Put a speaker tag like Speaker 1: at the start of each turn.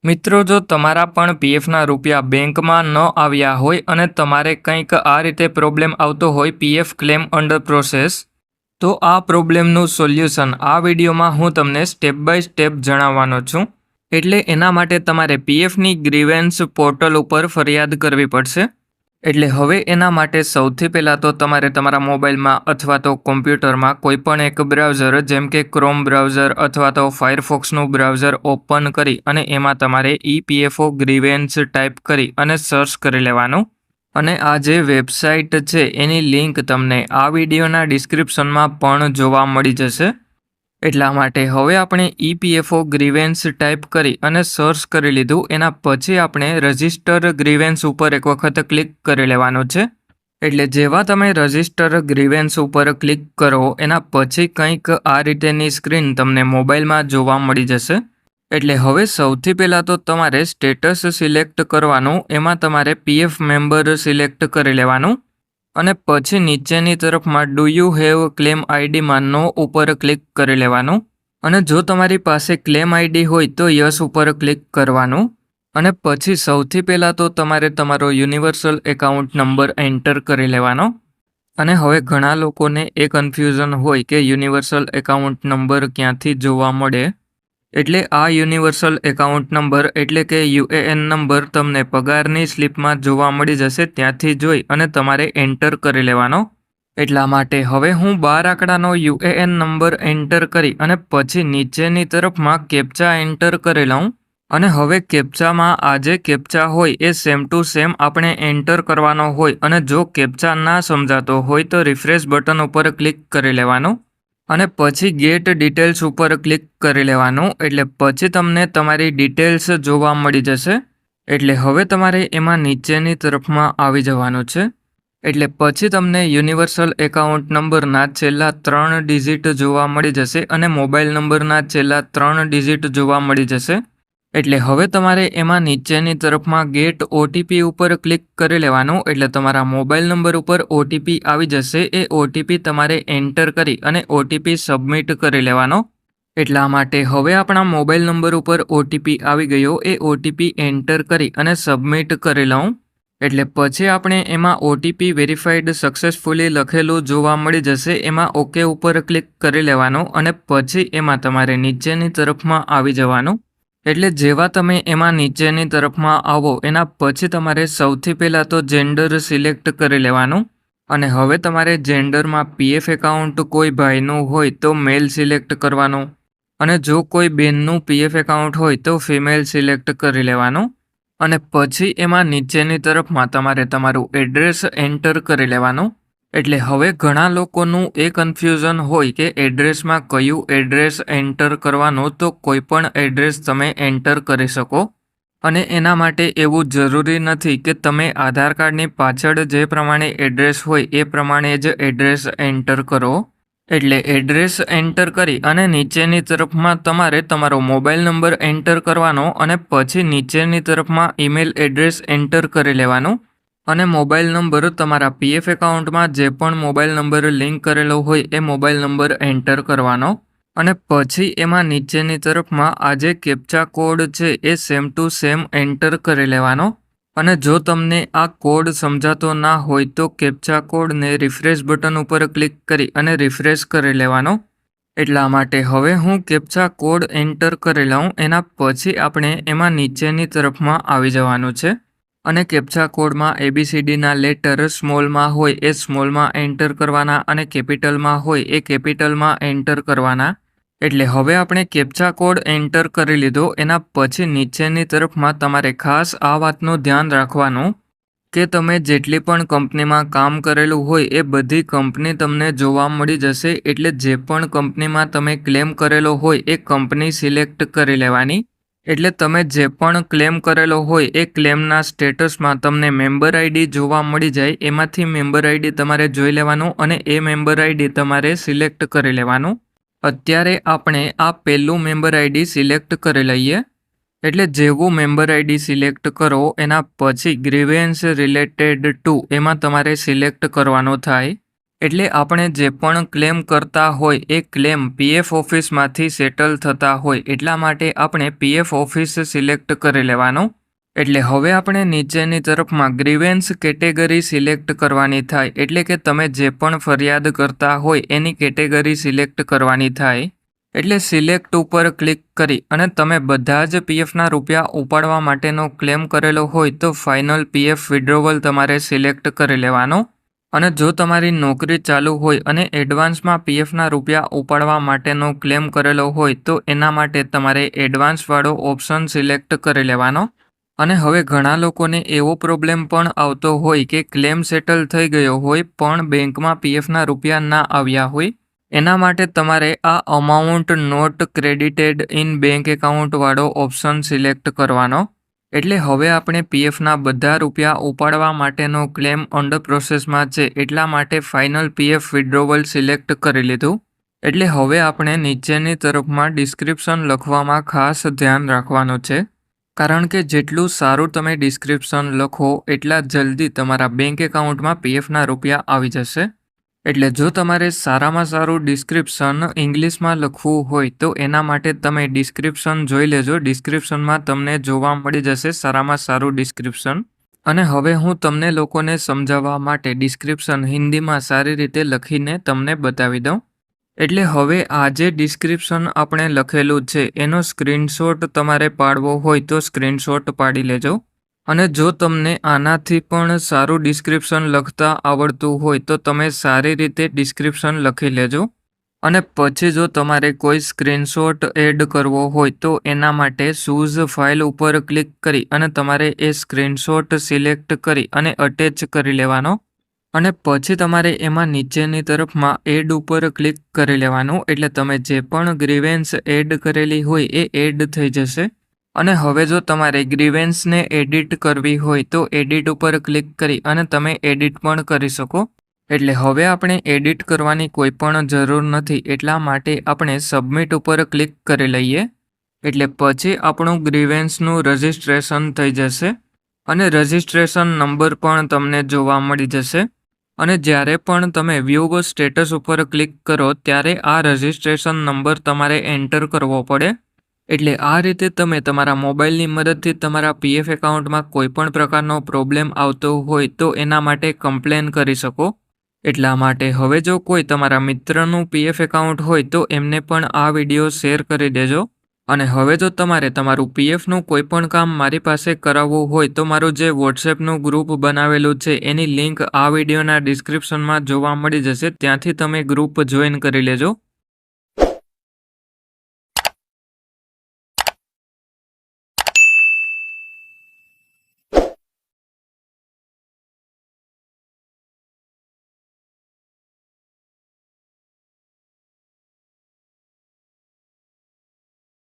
Speaker 1: મિત્રો, જો તમારા પણ પીએફના રૂપિયા બેંકમાં ન આવ્યા હોય અને તમારે કંઈક આ રીતે પ્રોબ્લેમ આવતો હોય પીએફ ક્લેમ અંડર પ્રોસેસ, તો આ પ્રોબ્લેમનું સોલ્યુશન આ વિડીયોમાં હું તમને સ્ટેપ બાય સ્ટેપ જણાવવાનો છું. એટલે એના માટે તમારે પીએફની ગ્રીવેન્સ પોર્ટલ ઉપર ફરિયાદ કરવી પડશે. એટલે હવે એના માટે સૌથી પહેલાં તો તમારે તમારા મોબાઈલમાં અથવા તો કોમ્પ્યુટરમાં કોઈ પણ એક બ્રાઉઝર જેમ કે ક્રોમ બ્રાઉઝર અથવા તો ફાયરફોક્સનું બ્રાઉઝર ઓપન કરી અને એમાં તમારે ઈપીએફઓ ગ્રીવેન્સ ટાઈપ કરી અને સર્ચ કરી લેવાનું. અને આ જે વેબસાઇટ છે એની લિંક તમને આ વિડીયોના ડિસ્ક્રિપ્શનમાં પણ જોવા મળી જશે. એટલા માટે હવે આપણે ઈપીએફઓ ગ્રીવેન્સ ટાઈપ કરી અને સર્ચ કરી લીધું. એના પછી આપણે રજિસ્ટર ગ્રીવેન્સ ઉપર એક વખત ક્લિક કરી લેવાનું છે. એટલે જેવા તમે રજિસ્ટર ગ્રીવેન્સ ઉપર ક્લિક કરો એના પછી કંઈક આ રીતેની સ્ક્રીન તમને મોબાઈલમાં જોવા મળી જશે. એટલે હવે સૌથી પહેલાં તો તમારે સ્ટેટસ સિલેક્ટ કરવાનું, એમાં તમારે પીએફ મેમ્બર સિલેક્ટ કરી લેવાનું અને પછી નીચેની તરફમાં ડુ યુ હેવ ક્લેમ આઈડીમાં નો ઉપર ક્લિક કરી લેવાનું. અને જો તમારી પાસે ક્લેમ આઈડી હોય તો યસ ઉપર ક્લિક કરવાનું. અને પછી સૌથી પહેલાં તો તમારે તમારો યુનિવર્સલ એકાઉન્ટ નંબર એન્ટર કરી લેવાનો. અને હવે ઘણા લોકોને એ કન્ફ્યુઝન હોય કે યુનિવર્સલ એકાઉન્ટ નંબર ક્યાંથી જોવા મળે. એટલે આ યુનિવર્સલ એકાઉન્ટ નંબર એટલે કે યુએએન નંબર તમને પગારની સ્લિપમાં જોવા મળી જશે. ત્યાંથી જોઈ અને તમારે એન્ટર કરી લેવાનો. એટલા માટે હવે હું 12 આંકડાનો યુએએન નંબર એન્ટર કરી અને પછી નીચેની તરફમાં કેપ્ચા એન્ટર કરી લઉં. અને હવે કેપ્ચામાં આ જે કેપ્ચા હોય એ સેમ ટુ સેમ આપણે એન્ટર કરવાનો હોય. અને જો કેપ્ચા ના સમજાતો હોય તો રિફ્રેશ બટન ઉપર ક્લિક કરી લેવાનું અને પછી ગેટ ડિટેલ્સ ઉપર ક્લિક કરી લેવાનું. એટલે પછી તમને તમારી ડિટેલ્સ જોવા મળી જશે. એટલે હવે તમારે એમાં નીચેની તરફમાં આવી જવાનું છે. એટલે પછી તમને યુનિવર્સલ એકાઉન્ટ નંબરના છેલ્લા 3 ડિજિટ જોવા મળી જશે અને મોબાઈલ નંબરના છેલ્લા 3 ડિજિટ જોવા મળી જશે. એટલે હવે તમારે એમાં નીચેની તરફમાં ગેટ ઓટીપી ઉપર ક્લિક કરી લેવાનું. એટલે તમારા મોબાઈલ નંબર ઉપર ઓટીપી આવી જશે. એ ઓટીપી તમારે એન્ટર કરી અને ઓટીપી સબમિટ કરી લેવાનો. એટલા માટે હવે આપણા મોબાઈલ નંબર ઉપર ઓટીપી આવી ગયો. એ ઓટીપી એન્ટર કરી અને સબમિટ કરી લઉં. એટલે પછી આપણે એમાં ઓટીપી વેરીફાઈડ સક્સેસફુલી લખેલું જોવા મળી જશે. એમાં ઓકે ઉપર ક્લિક કરી લેવાનું અને પછી એમાં તમારે નીચેની તરફમાં આવી જવાનું. એટલે જેવા તમે એમાં નીચેની તરફમાં આવો એના પછી તમારે સૌથી પહેલાં તો જેન્ડર સિલેક્ટ કરી લેવાનું. અને હવે તમારે જેન્ડરમાં પીએફ એકાઉન્ટ કોઈ ભાઈનું હોય તો મેલ સિલેક્ટ કરવાનું. અને જો કોઈ બેનનું પીએફ એકાઉન્ટ હોય તો ફિમેલ સિલેક્ટ કરી લેવાનું. અને પછી એમાં નીચેની તરફમાં તમારે તમારું એડ્રેસ એન્ટર કરી લેવાનું. એટલે હવે ઘણા લોકોનું એ કન્ફ્યુઝન હોય કે એડ્રેસમાં કયું એડ્રેસ એન્ટર કરવાનું. તો કોઈ પણ એડ્રેસ તમે એન્ટર કરી શકો. અને એના માટે એવું જરૂરી નથી કે તમે આધાર કાર્ડની પાછળ જે પ્રમાણે એડ્રેસ હોય એ પ્રમાણે જ એડ્રેસ એન્ટર કરો. એટલે એડ્રેસ એન્ટર કરી અને નીચેની તરફમાં તમારે તમારો મોબાઈલ નંબર એન્ટર કરવાનો અને પછી નીચેની તરફમાં ઈમેલ એડ્રેસ એન્ટર કરી લેવાનું. અને મોબાઈલ નંબર તમારા પીએફ એકાઉન્ટમાં જે પણ મોબાઈલ નંબર લિંક કરેલો હોય એ મોબાઈલ નંબર એન્ટર કરવાનો. અને પછી એમાં નીચેની તરફમાં આ જે કેપ્ચા કોડ છે એ સેમ ટુ સેમ એન્ટર કરી લેવાનો. અને જો તમને આ કોડ સમજાતો ના હોય તો કેપ્ચા કોડને રિફ્રેશ બટન ઉપર ક્લિક કરી અને રિફ્રેશ કરી લેવાનો. એટલા માટે હવે હું કેપ્ચા કોડ એન્ટર કરી લઉં. એના પછી આપણે એમાં નીચેની તરફમાં આવી જવાનું છે. અને કેપ્ચા કોડમાં ABCDના લેટર સ્મોલમાં હોય એ સ્મોલમાં એન્ટર કરવાના અને કેપિટલમાં હોય એ કેપિટલમાં એન્ટર કરવાના. એટલે હવે આપણે કેપ્ચા કોડ એન્ટર કરી લીધો. એના પછી નીચેની તરફમાં તમારે ખાસ આ વાતનું ધ્યાન રાખવાનું કે તમે જેટલી પણ કંપનીમાં કામ કરેલું હોય એ બધી કંપની તમને જોવા મળી જશે. એટલે જે પણ કંપનીમાં તમે ક્લેમ કરેલો હોય એ કંપની સિલેક્ટ કરી લેવાની. એટલે તમે જે પણ ક્લેમ કરેલો હોય એ ક્લેમના સ્ટેટસમાં તમને મેમ્બર આઈડી જોવા મળી જાય. એમાંથી મેમ્બર આઈડી તમારે જોઈ લેવાનું અને એ મેમ્બર આઈડી તમારે સિલેક્ટ કરી લેવાનું. અત્યારે આપણે આ પહેલું મેમ્બર આઈડી સિલેક્ટ કરી લઈએ. એટલે જેવું મેમ્બર આઈડી સિલેક્ટ કરો એના પછી ગ્રીવેન્સ રિલેટેડ ટુ એમાં તમારે સિલેક્ટ કરવાનો થાય. એટલે આપણે જે પણ ક્લેમ કરતા હોય એ ક્લેમ પીએફ ઓફિસમાંથી સેટલ થતા હોય એટલા માટે આપણે પીએફ ઓફિસ સિલેક્ટ કરી લેવાનો. એટલે હવે આપણે નીચેની તરફમાં ગ્રીવેન્સ કેટેગરી સિલેક્ટ કરવાની થાય, એટલે કે તમે જે પણ ફરિયાદ કરતા હોય એની કેટેગરી સિલેક્ટ કરવાની થાય. એટલે સિલેક્ટ ઉપર ક્લિક કરી અને તમે બધા જ પીએફના રૂપિયા ઉપાડવા માટેનો ક્લેમ કરેલો હોય તો ફાઇનલ પીએફ વિડ્રોવલ તમારે સિલેક્ટ કરી લેવાનો. અને જો તમારી નોકરી ચાલુ હોય અને એડવાન્સમાં પીએફના રૂપિયા ઉપાડવા માટેનો ક્લેમ કરેલો હોય તો એના માટે તમારે એડવાન્સવાળો ઓપ્શન સિલેક્ટ કરી લેવાનો. અને હવે ઘણા લોકોને એવો પ્રોબ્લેમ પણ આવતો હોય કે ક્લેમ સેટલ થઈ ગયો હોય પણ બેંકમાં પીએફના રૂપિયા ના આવ્યા હોય. એના માટે તમારે આ amount not credited in bank account વાળો ઓપ્શન સિલેક્ટ કરવાનો. એટલે હવે આપણે પીએફના બધા રૂપિયા ઉપાડવા માટેનો ક્લેમ અંડર પ્રોસેસમાં છે એટલા માટે ફાઇનલ પીએફ વિડ્રોવલ સિલેક્ટ કરી લીધું. એટલે હવે આપણે નીચેની તરફમાં ડિસ્ક્રિપ્શન લખવામાં ખાસ ધ્યાન રાખવાનું છે. કારણ કે જેટલું સારું તમે ડિસ્ક્રિપ્શન લખો એટલા જલ્દી તમારા બેંક એકાઉન્ટમાં પીએફના રૂપિયા આવી જશે. એટલે જો તમારે સારામાં સારું ડિસ્ક્રિપ્શન ઇંગ્લિશમાં લખવું હોય તો એના માટે તમે ડિસ્ક્રિપ્શન જોઈ લેજો. ડિસ્ક્રિપ્શનમાં તમને જોવા મળી જશે સારામાં સારું ડિસ્ક્રિપ્શન. અને હવે હું તમને લોકોને સમજાવવા માટે ડિસ્ક્રિપ્શન હિન્દીમાં સારી રીતે લખીને તમને બતાવી દઉં. એટલે હવે આ જે ડિસ્ક્રિપ્શન આપણે લખેલું છે એનો સ્ક્રીનશોટ તમારે પાડવો હોય તો સ્ક્રીનશોટ પાડી લેજો. અને જો તમને આનાથી પણ સારું ડિસ્ક્રિપ્શન લખતા આવડતું હોય તો તમે સારી રીતે ડિસ્ક્રિપ્શન લખી લેજો. અને પછી જો તમારે કોઈ સ્ક્રીનશોટ એડ કરવો હોય તો એના માટે ચૂઝ ફાઇલ ઉપર ક્લિક કરી અને તમારે એ સ્ક્રીનશોટ સિલેક્ટ કરી અને અટેચ કરી લેવાનો. અને પછી તમારે એમાં નીચેની તરફમાં એડ ઉપર ક્લિક કરી લેવાનું. એટલે તમે જે પણ ગ્રીવેન્સ એડ કરેલી હોય એ એડ થઈ જશે. અને હવે જો તમારે ગ્રીવેન્સને એડિટ કરવી હોય તો એડિટ ઉપર ક્લિક કરી અને તમે એડિટ પણ કરી શકો. એટલે હવે આપણે એડિટ કરવાની કોઈ પણ જરૂર નથી એટલા માટે આપણે સબમિટ ઉપર ક્લિક કરી લઈએ. એટલે પછી આપણું ગ્રીવેન્સનું રજિસ્ટ્રેશન થઈ જશે અને રજિસ્ટ્રેશન નંબર પણ તમને જોવા મળી જશે. અને જ્યારે પણ તમે વ્યૂ સ્ટેટસ ઉપર ક્લિક કરો ત્યારે આ રજિસ્ટ્રેશન નંબર તમારે એન્ટર કરવો પડે. એટલે આ રીતે તમે તમારા મોબાઈલની મદદથી તમારા પીએફ એકાઉન્ટમાં કોઈ પણ પ્રકારનો પ્રોબ્લેમ આવતો હોય તો એના માટે કમ્પ્લેન કરી શકો. એટલા માટે હવે જો કોઈ તમારા મિત્રનું પીએફ એકાઉન્ટ હોય તો એમને પણ આ વિડીયો શેર કરી દેજો. અને હવે જો તમારે તમારું પીએફનું કોઈ પણ કામ મારી પાસે કરાવવું હોય તો મારું જે વોટ્સએપનું ગ્રુપ બનાવેલું છે એની લિંક આ વિડીયોના ડિસ્ક્રિપ્શનમાં જોવા મળી જશે. ત્યાંથી તમે ગ્રુપ જોઈન કરી લેજો.